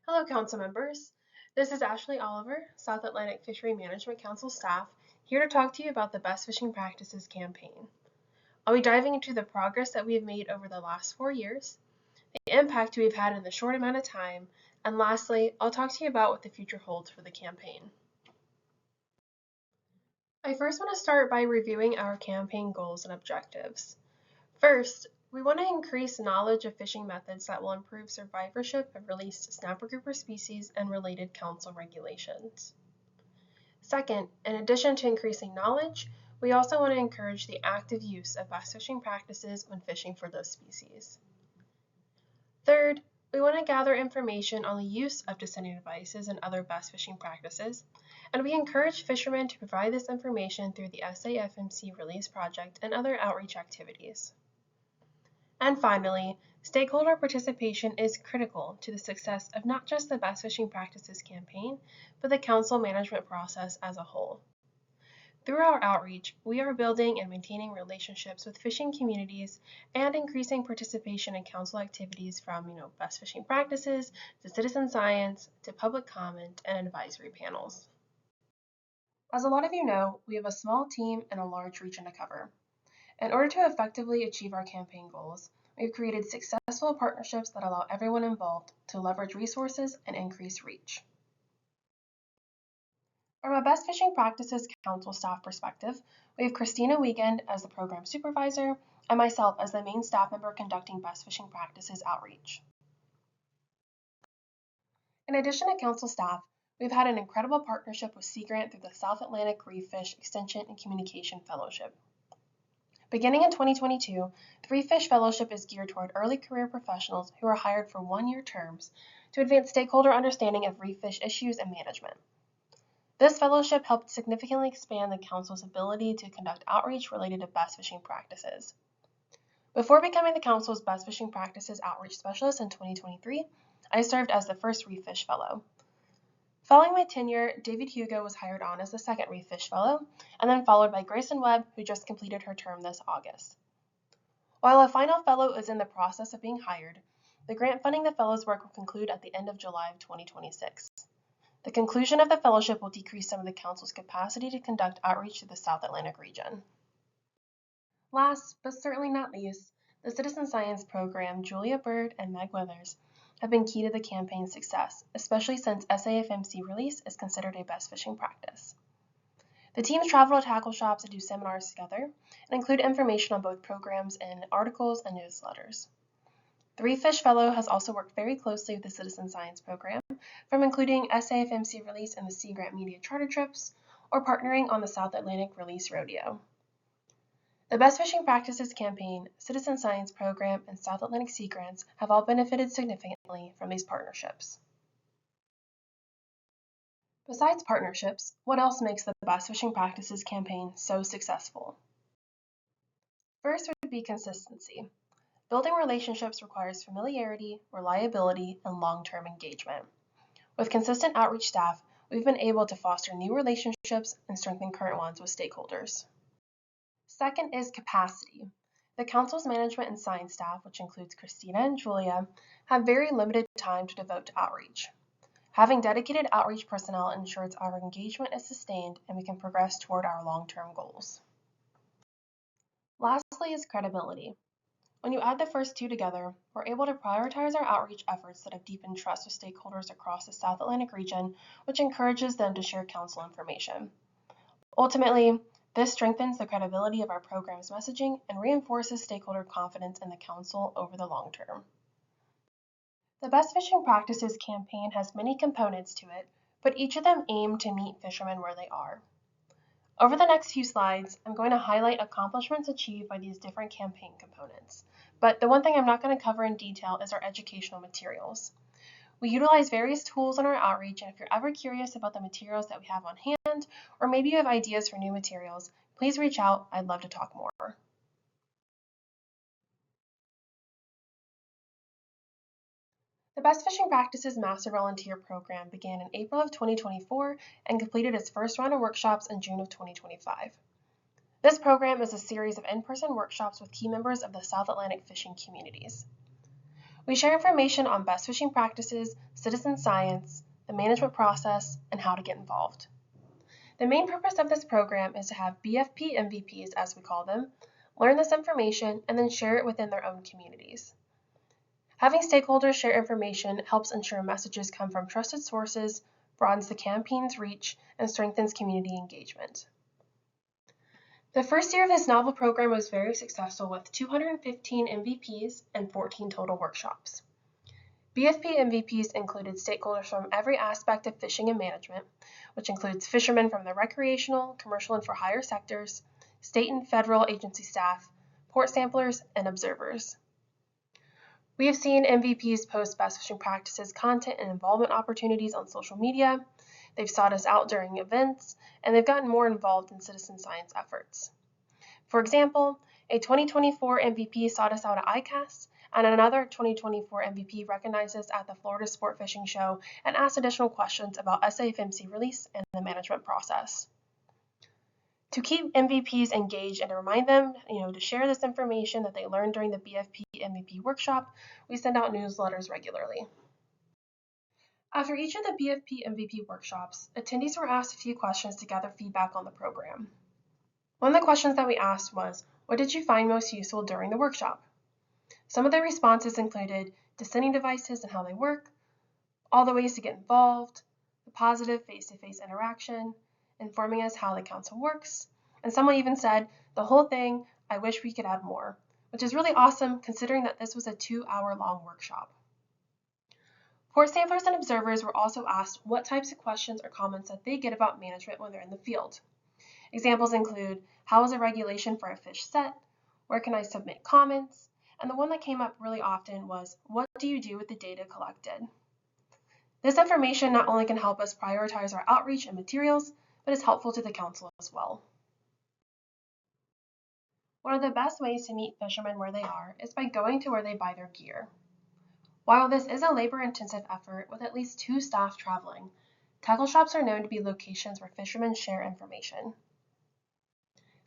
Hello, Council members. This is Ashley Oliver, South Atlantic Fishery Management Council staff, here to talk to you about the Best Fishing Practices campaign. I'll be diving into the progress that we have made over the last 4 years, the impact we've had in the short amount of time, and lastly, I'll talk to you about what the future holds for the campaign. I first want to start by reviewing our campaign goals and objectives. First, we want to increase knowledge of fishing methods that will improve survivorship of released snapper grouper species and related council regulations. Second, in addition to increasing knowledge, we also want to encourage the active use of bass fishing practices when fishing for those species. Third, we want to gather information on the use of descending devices and other bass fishing practices, and we encourage fishermen to provide this information through the SAFMC Release Project and other outreach activities. And finally, stakeholder participation is critical to the success of not just the Best Fishing Practices campaign, but the council management process as a whole. Through our outreach, we are building and maintaining relationships with fishing communities and increasing participation in council activities from best fishing practices to citizen science to public comment and advisory panels. As a lot of you know, we have a small team and a large region to cover. In order to effectively achieve our campaign goals, we've created successful partnerships that allow everyone involved to leverage resources and increase reach. From a Best Fishing Practices Council staff perspective, we have Christina Wiegand as the program supervisor and myself as the main staff member conducting Best Fishing Practices outreach. In addition to council staff, we've had an incredible partnership with Sea Grant through the South Atlantic Reef Fish Extension and Communication Fellowship. Beginning in 2022, the Reef Fish Fellowship is geared toward early career professionals who are hired for one-year terms to advance stakeholder understanding of reef fish issues and management. This fellowship helped significantly expand the Council's ability to conduct outreach related to best fishing practices. Before becoming the Council's Best Fishing Practices Outreach Specialist in 2023, I served as the first Reef Fish Fellow. Following my tenure, David Hugo was hired on as the second Reef Fish Fellow, and then followed by Grayson Webb, who just completed her term this August. While a final fellow is in the process of being hired, the grant funding the fellow's work will conclude at the end of July of 2026. The conclusion of the fellowship will decrease some of the Council's capacity to conduct outreach to the South Atlantic region. Last, but certainly not least, the Citizen Science program, Julia Bird and Meg Withers, have been key to the campaign's success, especially since SAFMC release is considered a best fishing practice. The teams travel to tackle shops and do seminars together and include information on both programs in articles and newsletters. The Reef Fish Fellow has also worked very closely with the Citizen Science program, from including SAFMC release in the Sea Grant Media charter trips or partnering on the South Atlantic Release Rodeo. The Best Fishing Practices campaign, Citizen Science program, and South Atlantic Sea Grants have all benefited significantly from these partnerships. Besides partnerships, what else makes the Best Fishing Practices campaign so successful? First would be consistency. Building relationships requires familiarity, reliability, and long-term engagement. With consistent outreach staff, we've been able to foster new relationships and strengthen current ones with stakeholders. Second is capacity. The Council's management and science staff, which includes Christina and Julia, have very limited time to devote to outreach. Having dedicated outreach personnel ensures our engagement is sustained and we can progress toward our long-term goals. Lastly is credibility. When you add the first two together, we're able to prioritize our outreach efforts that have deepened trust with stakeholders across the South Atlantic region, which encourages them to share Council information. Ultimately, this strengthens the credibility of our program's messaging and reinforces stakeholder confidence in the Council over the long term. The Best Fishing Practices campaign has many components to it, but each of them aim to meet fishermen where they are. Over the next few slides, I'm going to highlight accomplishments achieved by these different campaign components, but the one thing I'm not going to cover in detail is our educational materials. We utilize various tools in our outreach, and if you're ever curious about the materials that we have on hand, or maybe you have ideas for new materials, please reach out. I'd love to talk more. The Best Fishing Practices Master Volunteer Program began in April of 2024 and completed its first round of workshops in June of 2025. This program is a series of in-person workshops with key members of the South Atlantic fishing communities. We share information on best fishing practices, citizen science, the management process, and how to get involved. The main purpose of this program is to have BFP MVPs, as we call them, learn this information and then share it within their own communities. Having stakeholders share information helps ensure messages come from trusted sources, broadens the campaign's reach, and strengthens community engagement. The first year of this novel program was very successful with 215 MVPs and 14 total workshops. BFP MVPs included stakeholders from every aspect of fishing and management, which includes fishermen from the recreational, commercial, and for hire sectors, state and federal agency staff, port samplers, and observers. We have seen MVPs post best fishing practices content and involvement opportunities on social media. They've sought us out during events, and they've gotten more involved in citizen science efforts. For example, a 2024 MVP sought us out at ICAST, and another 2024 MVP recognized us at the Florida Sport Fishing Show and asked additional questions about SAFMC release and the management process. To keep MVPs engaged and to remind them, to share this information that they learned during the BFP MVP workshop, we send out newsletters regularly. After each of the BFP MVP workshops, attendees were asked a few questions to gather feedback on the program. One of the questions that we asked was, what did you find most useful during the workshop? Some of the responses included descending devices and how they work, all the ways to get involved, the positive face-to-face interaction, informing us how the council works, and someone even said, the whole thing, I wish we could add more, which is really awesome considering that this was a 2-hour-long workshop. Port samplers and observers were also asked what types of questions or comments that they get about management when they're in the field. Examples include, how is a regulation for a fish set? Where can I submit comments? And the one that came up really often was, what do you do with the data collected? This information not only can help us prioritize our outreach and materials, but is helpful to the council as well. One of the best ways to meet fishermen where they are is by going to where they buy their gear. While this is a labor-intensive effort with at least 2 staff traveling, tackle shops are known to be locations where fishermen share information.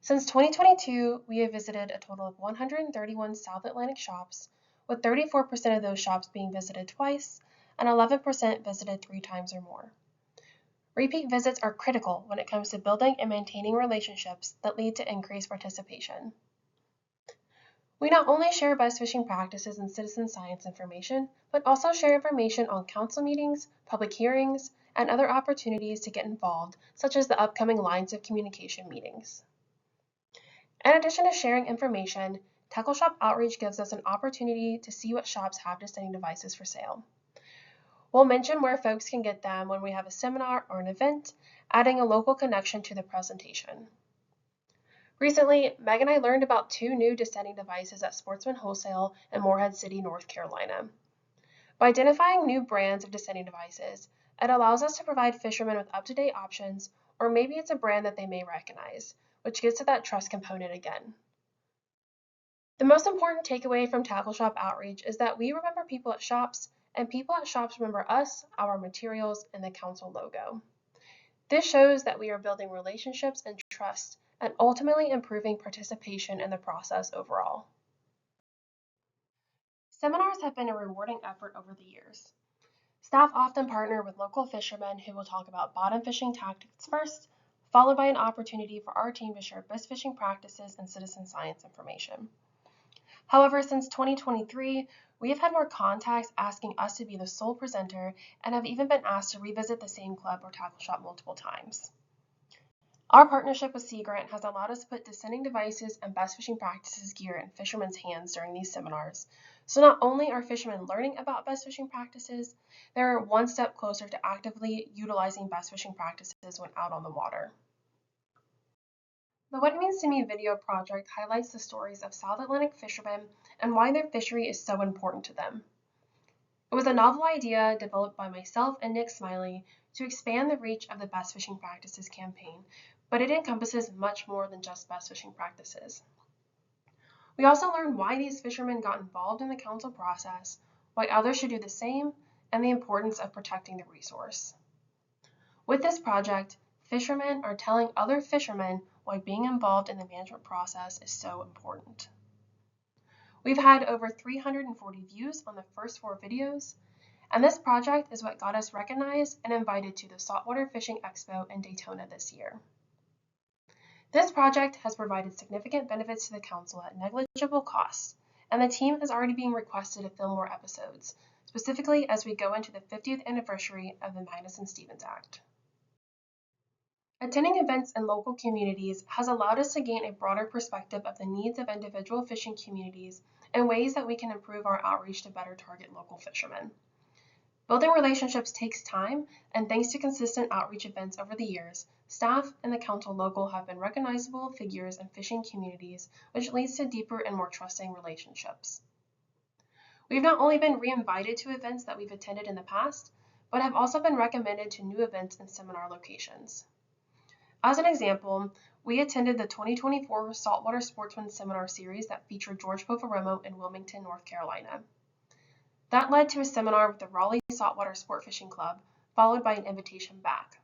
Since 2022, we have visited a total of 131 South Atlantic shops, with 34% of those shops being visited twice and 11% visited 3 times or more. Repeat visits are critical when it comes to building and maintaining relationships that lead to increased participation. We not only share best fishing practices and citizen science information, but also share information on council meetings, public hearings, and other opportunities to get involved, such as the upcoming lines of communication meetings. In addition to sharing information, tackle shop outreach gives us an opportunity to see what shops have descending devices for sale. We'll mention where folks can get them when we have a seminar or an event, adding a local connection to the presentation. Recently, Meg and I learned about 2 new descending devices at Sportsman Wholesale in Morehead City, North Carolina. By identifying new brands of descending devices, it allows us to provide fishermen with up-to-date options, or maybe it's a brand that they may recognize, which gets to that trust component again. The most important takeaway from tackle shop outreach is that we remember people at shops, and people at shops remember us, our materials, and the council logo. This shows that we are building relationships and trust, and ultimately improving participation in the process overall. Seminars have been a rewarding effort over the years. Staff often partner with local fishermen who will talk about bottom fishing tactics first, followed by an opportunity for our team to share best fishing practices and citizen science information. However, since 2023, we have had more contacts asking us to be the sole presenter and have even been asked to revisit the same club or tackle shop multiple times. Our partnership with Sea Grant has allowed us to put descending devices and best fishing practices gear in fishermen's hands during these seminars. So not only are fishermen learning about best fishing practices, they're one step closer to actively utilizing best fishing practices when out on the water. The What It Means to Me video project highlights the stories of South Atlantic fishermen and why their fishery is so important to them. It was a novel idea developed by myself and Nick Smiley to expand the reach of the Best Fishing Practices campaign, but it encompasses much more than just best fishing practices. We also learned why these fishermen got involved in the council process, why others should do the same, and the importance of protecting the resource. With this project, fishermen are telling other fishermen why being involved in the management process is so important. We've had over 340 views on the first 4 videos, and this project is what got us recognized and invited to the Saltwater Fishing Expo in Daytona this year. This project has provided significant benefits to the council at negligible cost, and the team is already being requested to film more episodes, specifically as we go into the 50th anniversary of the Magnuson-Stevens Act. Attending events in local communities has allowed us to gain a broader perspective of the needs of individual fishing communities and ways that we can improve our outreach to better target local fishermen. Building relationships takes time, and thanks to consistent outreach events over the years, staff and the council local have been recognizable figures in fishing communities, which leads to deeper and more trusting relationships. We've not only been re-invited to events that we've attended in the past, but have also been recommended to new events and seminar locations. As an example, we attended the 2024 Saltwater Sportsman Seminar Series that featured George Poveromo in Wilmington, North Carolina. That led to a seminar with the Raleigh Saltwater Sport Fishing Club, followed by an invitation back.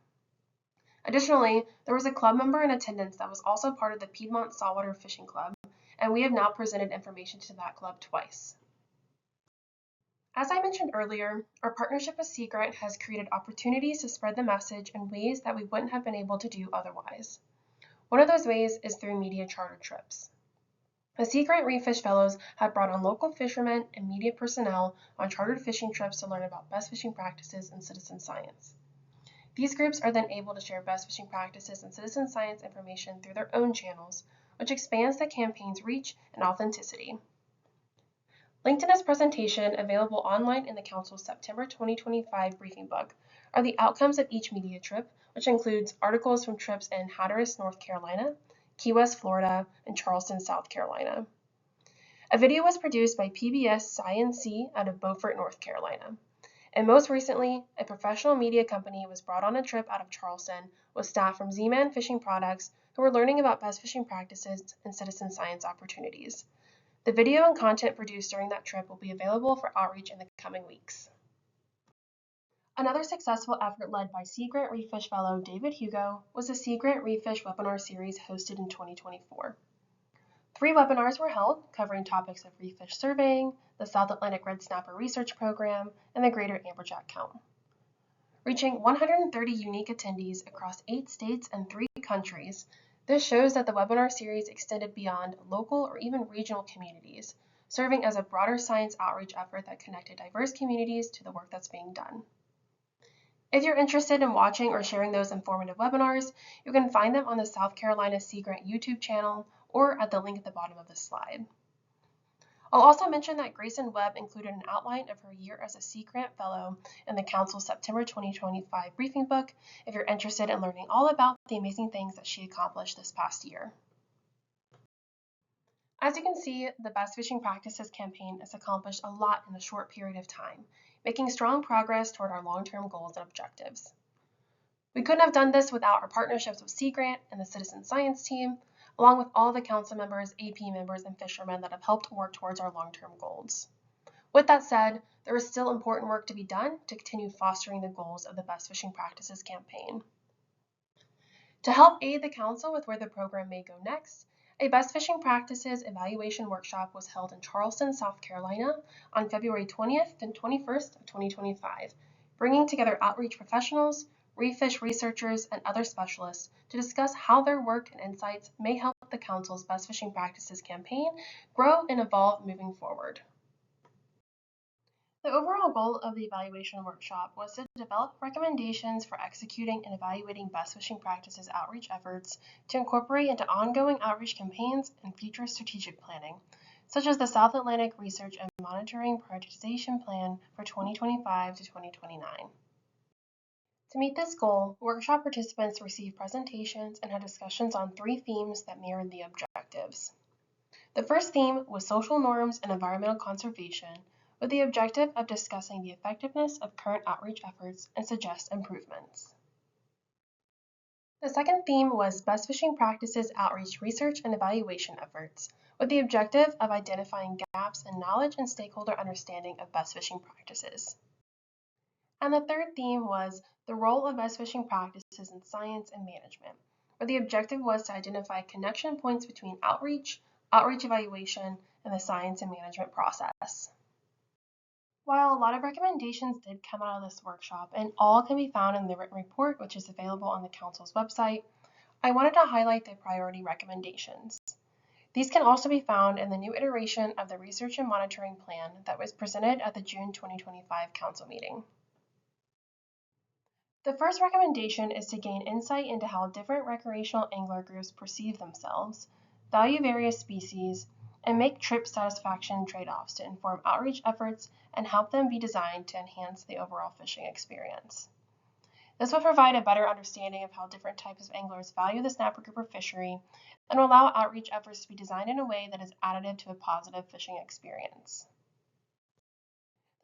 Additionally, there was a club member in attendance that was also part of the Piedmont Saltwater Fishing Club, and we have now presented information to that club twice. As I mentioned earlier, our partnership with Sea Grant has created opportunities to spread the message in ways that we wouldn't have been able to do otherwise. One of those ways is through media charter trips. The Sea Grant Reef Fish Fellows have brought on local fishermen and media personnel on chartered fishing trips to learn about best fishing practices and citizen science. These groups are then able to share best fishing practices and citizen science information through their own channels, which expands the campaign's reach and authenticity. Linked in this presentation, available online in the Council's September 2025 briefing book, are the outcomes of each media trip, which includes articles from trips in Hatteras, North Carolina, Key West, Florida, and Charleston, South Carolina. A video was produced by PBS SAFMC out of Beaufort, North Carolina. And most recently, a professional media company was brought on a trip out of Charleston with staff from Z-Man Fishing Products who were learning about best fishing practices and citizen science opportunities. The video and content produced during that trip will be available for outreach in the coming weeks. Another successful effort led by Sea Grant Reef Fish Fellow David Hugo was the Sea Grant Reef Fish webinar series hosted in 2024. 3 webinars were held covering topics of reef fish surveying, the South Atlantic Red Snapper Research Program, and the Greater Amberjack Count. Reaching 130 unique attendees across 8 states and 3 countries, this shows that the webinar series extended beyond local or even regional communities, serving as a broader science outreach effort that connected diverse communities to the work that's being done. If you're interested in watching or sharing those informative webinars, you can find them on the South Carolina Sea Grant YouTube channel or at the link at the bottom of this slide. I'll also mention that Grayson Webb included an outline of her year as a Sea Grant Fellow in the Council's September 2025 briefing book if you're interested in learning all about the amazing things that she accomplished this past year. As you can see, the Best Fishing Practices campaign has accomplished a lot in a short period of time, making strong progress toward our long-term goals and objectives. We couldn't have done this without our partnerships with Sea Grant and the Citizen Science team, along with all the council members, AP members, and fishermen that have helped work towards our long-term goals. With that said, there is still important work to be done to continue fostering the goals of the Best Fishing Practices campaign. To help aid the council with where the program may go next, a Best Fishing Practices evaluation workshop was held in Charleston, South Carolina on February 20th and 21st of 2025, bringing together outreach professionals, reef fish researchers, and other specialists to discuss how their work and insights may help the Council's Best Fishing Practices campaign grow and evolve moving forward. The overall goal of the evaluation workshop was to develop recommendations for executing and evaluating best fishing practices outreach efforts to incorporate into ongoing outreach campaigns and future strategic planning, such as the South Atlantic Research and Monitoring Prioritization Plan for 2025 to 2029. To meet this goal, workshop participants received presentations and had discussions on 3 themes that mirrored the objectives. The first theme was social norms and environmental conservation, with the objective of discussing the effectiveness of current outreach efforts and suggest improvements. The second theme was best fishing practices outreach research and evaluation efforts, with the objective of identifying gaps in knowledge and stakeholder understanding of best fishing practices. And the third theme was the role of best fishing practices in science and management, where the objective was to identify connection points between outreach evaluation, in the science and management process. While a lot of recommendations did come out of this workshop, and all can be found in the written report, which is available on the Council's website, I wanted to highlight the priority recommendations. These can also be found in the new iteration of the Research and Monitoring Plan that was presented at the June 2025 Council meeting. The first recommendation is to gain insight into how different recreational angler groups perceive themselves, value various species, and make trip satisfaction trade-offs to inform outreach efforts and help them be designed to enhance the overall fishing experience. This will provide a better understanding of how different types of anglers value the snapper grouper fishery and will allow outreach efforts to be designed in a way that is additive to a positive fishing experience.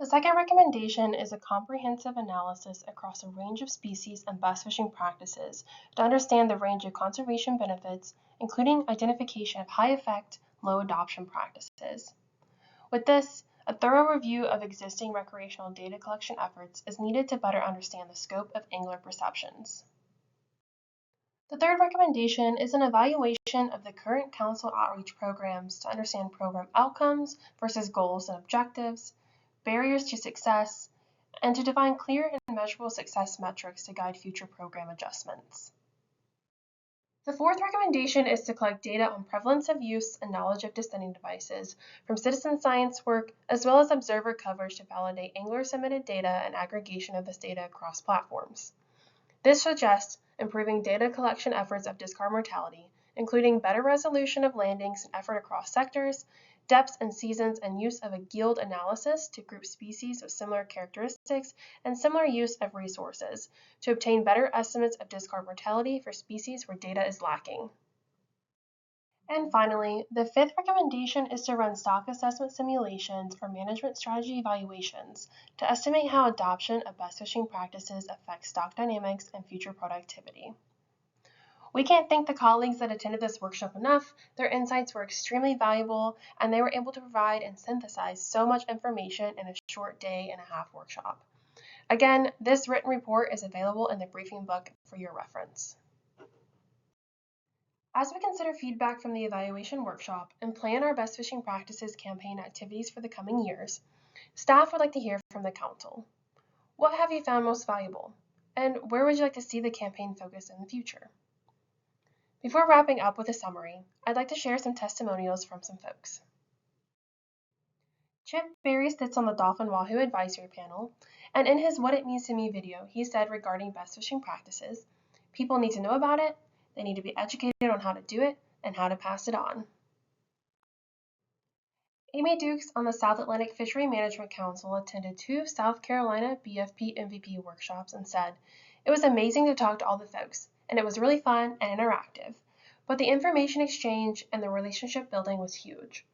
The second recommendation is a comprehensive analysis across a range of species and best fishing practices to understand the range of conservation benefits, including identification of high effect, low adoption practices. With this, a thorough review of existing recreational data collection efforts is needed to better understand the scope of angler perceptions. The third recommendation is an evaluation of the current Council outreach programs to understand program outcomes versus goals and objectives, barriers to success, and to define clear and measurable success metrics to guide future program adjustments. The fourth recommendation is to collect data on prevalence of use and knowledge of descending devices from citizen science work, as well as observer coverage to validate angler-submitted data and aggregation of this data across platforms. This suggests improving data collection efforts of discard mortality, including better resolution of landings and effort across sectors, depths and seasons, and use of a yield analysis to group species with similar characteristics and similar use of resources to obtain better estimates of discard mortality for species where data is lacking. And finally, the fifth recommendation is to run stock assessment simulations or management strategy evaluations to estimate how adoption of best fishing practices affects stock dynamics and future productivity. We can't thank the colleagues that attended this workshop enough. Their insights were extremely valuable, and they were able to provide and synthesize so much information in a short day and a half workshop. Again, this written report is available in the briefing book for your reference. As we consider feedback from the evaluation workshop and plan our best fishing practices campaign activities for the coming years, staff would like to hear from the Council. What have you found most valuable, and where would you like to see the campaign focus in the future? Before wrapping up with a summary, I'd like to share some testimonials from some folks. Chip Berry sits on the Dolphin Wahoo Advisory Panel, and in his What It Means to Me video, he said regarding best fishing practices, people need to know about it, they need to be educated on how to do it, and how to pass it on. Amy Dukes on the South Atlantic Fishery Management Council attended 2 South Carolina BFP MVP workshops and said, "It was amazing to talk to all the folks, and it was really fun and interactive, but the information exchange and the relationship building was huge.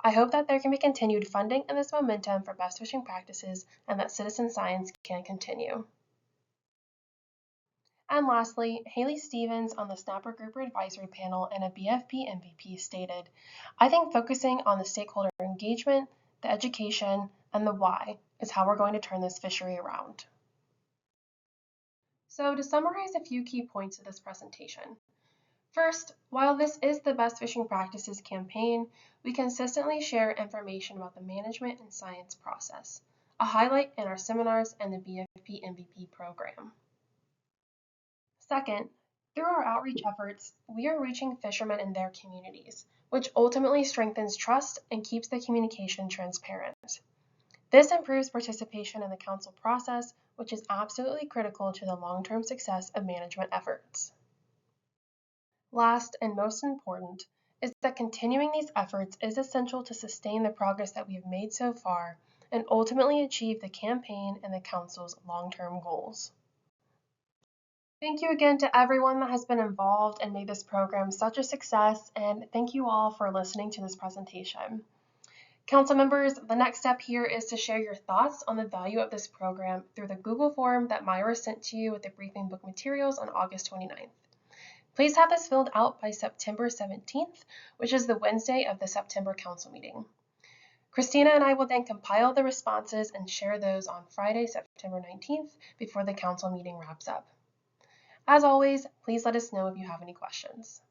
I hope that there can be continued funding in this momentum for best fishing practices and that citizen science can continue." And lastly, Haley Stevens on the Snapper Grouper Advisory Panel and a BFP MVP stated, "I think focusing on the stakeholder engagement, the education, and the why is how we're going to turn this fishery around." So to summarize a few key points of this presentation. First, while this is the Best Fishing Practices campaign, we consistently share information about the management and science process, a highlight in our seminars and the BFP MVP program. Second, through our outreach efforts, we are reaching fishermen in their communities, which ultimately strengthens trust and keeps the communication transparent. This improves participation in the Council process, which is absolutely critical to the long-term success of management efforts. Last and most important is that continuing these efforts is essential to sustain the progress that we have made so far and ultimately achieve the campaign and the Council's long-term goals. Thank you again to everyone that has been involved and made this program such a success, and thank you all for listening to this presentation. Council members, the next step here is to share your thoughts on the value of this program through the Google form that Myra sent to you with the briefing book materials on August 29th. Please have this filled out by September 17th, which is the Wednesday of the September Council meeting. Christina and I will then compile the responses and share those on Friday, September 19th, before the Council meeting wraps up. As always, please let us know if you have any questions.